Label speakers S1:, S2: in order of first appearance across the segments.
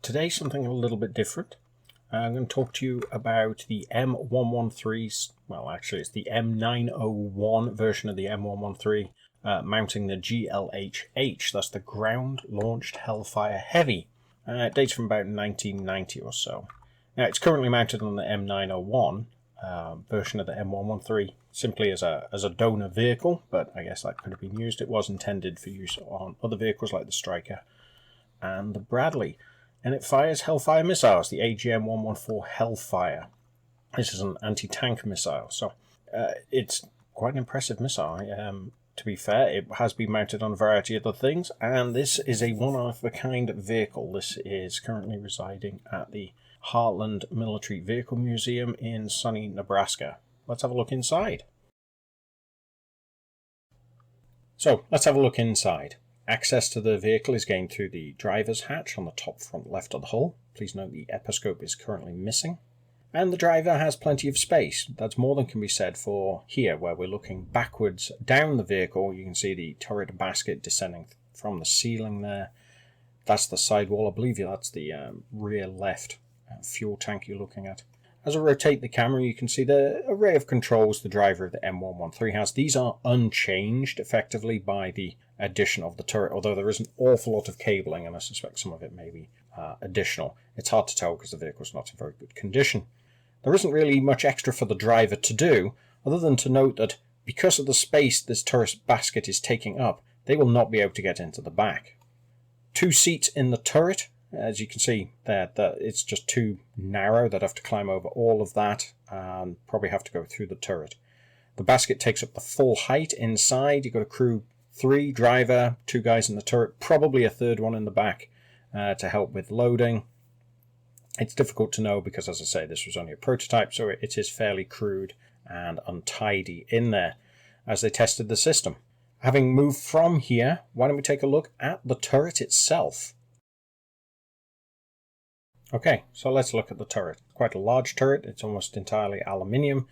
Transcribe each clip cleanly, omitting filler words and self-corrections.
S1: Today, something a little bit different. I'm going to talk to you about the M113, well, actually, it's the M901 version of the M113, mounting the GLH-H. That's the Ground Launched Hellfire Heavy. It dates from about 1990 or so. Now, it's currently mounted on the M901 version of the M113, simply as a donor vehicle, but I guess that could have been used. It was intended for use on other vehicles like the Striker and the Bradley. And it fires Hellfire missiles, the AGM-114 Hellfire. This is an anti-tank missile, so it's quite an impressive missile. To be fair, it has been mounted on a variety of other things, and this is a one-of-a-kind vehicle. This is currently residing at the Heartland Military Vehicle Museum in sunny Nebraska. Let's have a look inside. So, let's have a look inside. Access to the vehicle is gained through the driver's hatch on the top front left of the hull. Please note the episcope is currently missing. And the driver has plenty of space. That's more than can be said for here, where we're looking backwards down the vehicle. You can see the turret basket descending from the ceiling there. That's the sidewall. I believe that's the rear left fuel tank you're looking at. As I rotate the camera, you can see the array of controls the driver of the M113 has. These are unchanged effectively by the addition of the turret, although there is an awful lot of cabling, and I suspect some of it may be additional. It's hard to tell because the vehicle's not in very good condition. There isn't really much extra for the driver to do, other than to note that because of the space this turret basket is taking up, they will not be able to get into the back. 2 seats in the turret. As you can see there, it's just too narrow. They'd have to climb over all of that and probably have to go through the turret. The basket takes up the full height inside. You've got a crew 3, driver, 2 guys in the turret, probably a 3rd one in the back to help with loading. It's difficult to know because, as I say, this was only a prototype, so it is fairly crude and untidy in there as they tested the system. Having moved from here, why don't we take a look at the turret itself? Okay, so let's look at the turret. Quite a large turret. It's almost entirely aluminium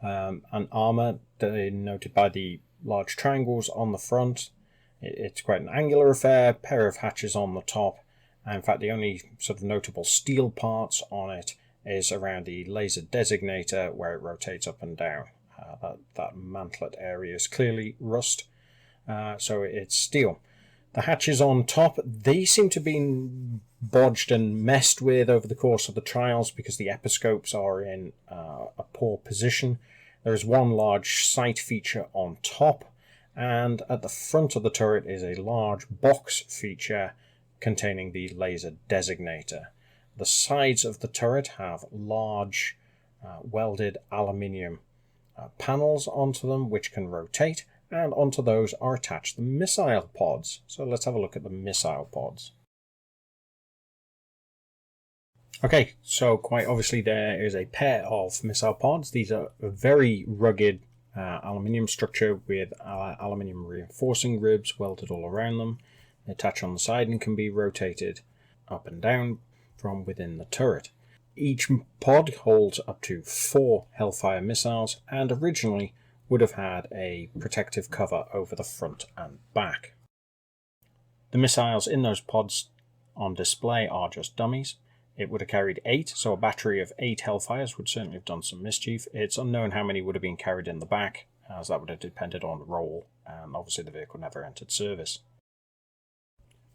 S1: and armour denoted by the large triangles on the front. It's quite an angular affair, pair of hatches on the top. And in fact, the only sort of notable steel parts on it is around the laser designator where it rotates up and down. That mantlet area is clearly rust, so it's steel. The hatches on top, they seem to have been bodged and messed with over the course of the trials because the episcopes are in a poor position. There is one large sight feature on top, and at the front of the turret is a large box feature containing the laser designator. The sides of the turret have large welded aluminium panels onto them which can rotate, and onto those are attached the missile pods. So let's have a look at the missile pods. Okay, so quite obviously there is a pair of missile pods. These are a very rugged aluminium structure with aluminium reinforcing ribs welded all around them. They attach on the side and can be rotated up and down from within the turret. Each pod holds up to 4 Hellfire missiles and originally would have had a protective cover over the front and back. The missiles in those pods on display are just dummies. It would have carried 8, so a battery of 8 Hellfires would certainly have done some mischief. It's unknown how many would have been carried in the back, as that would have depended on the roll, and obviously the vehicle never entered service.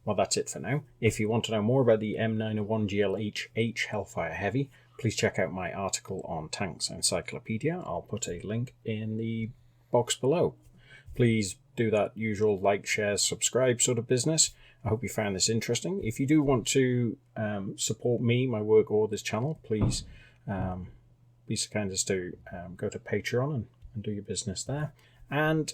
S1: Well, that's it for now. If you want to know more about the M901 GLH-H Hellfire Heavy, please check out my article on Tanks Encyclopedia. I'll put a link in the box below. Please do that usual like, share, subscribe sort of business. I hope you found this interesting. If you do want to support me, my work, or this channel, please be so kind as to go to Patreon and do your business there. And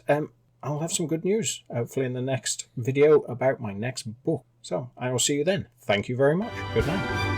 S1: I'll have some good news, hopefully in the next video about my next book. So I will see you then. Thank you very much. Good night.